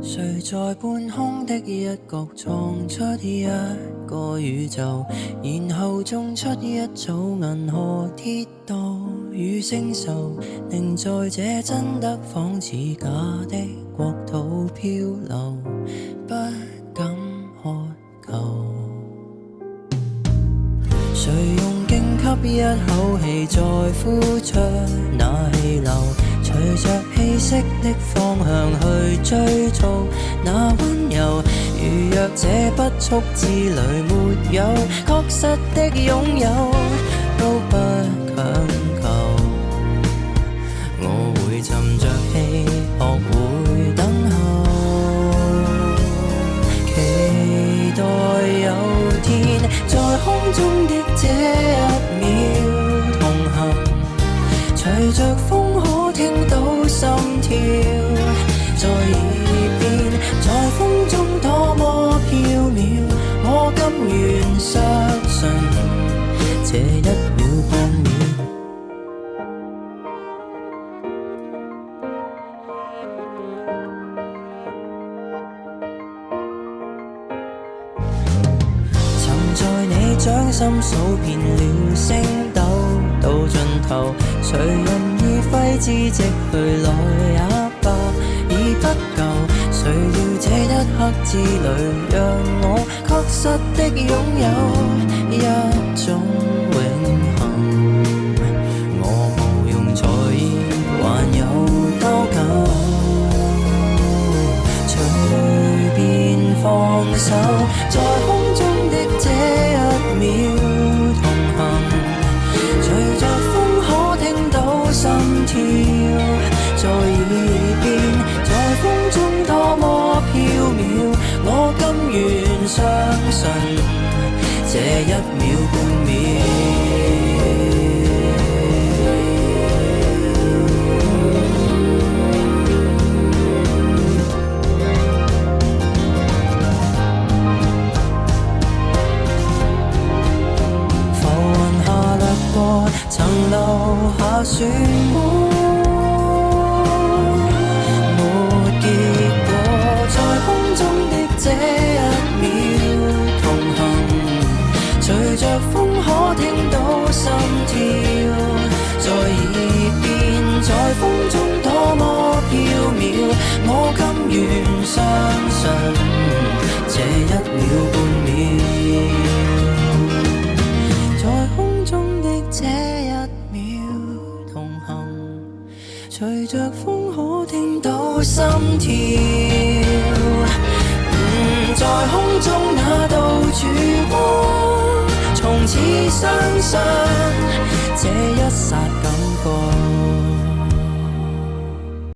誰在半空的一角創出一個宇宙，然後種出一組銀河鐵道與星宿，寧在這真得仿似假的國土漂流，不敢渴求。誰用勁吸一口氣再呼出那氣流，隨着氣息的方向去追逐那溫柔，如若這不速之旅沒有確實的擁有，都不強求。我會沉着氣，學會等候，期待有天在空中的這一秒同行，隨着風可聽到心跳在耳邊，在風中多麼飄渺，我甘願相信這一秒半秒。曾在你掌心數遍了星斗，到盡頭誰人已揮之即去來也罷，已不夠。誰料這一刻之旅讓我確實的擁有一種永恆，我無用在意還有多久，隨便放手，在空中的這一秒同行，隨着風可聽到心跳在耳邊，在風中多麼飄渺，我甘願相信這一秒半秒。浮雲下掠過，曾留下漩渦。這一秒同行，隨着風可聽到心跳在耳邊，在風中多麼飄渺，我甘願相信這一秒半秒，在空中的這一秒同行，隨着風可聽到心跳在空中那道曙光，從此相信這一剎感覺。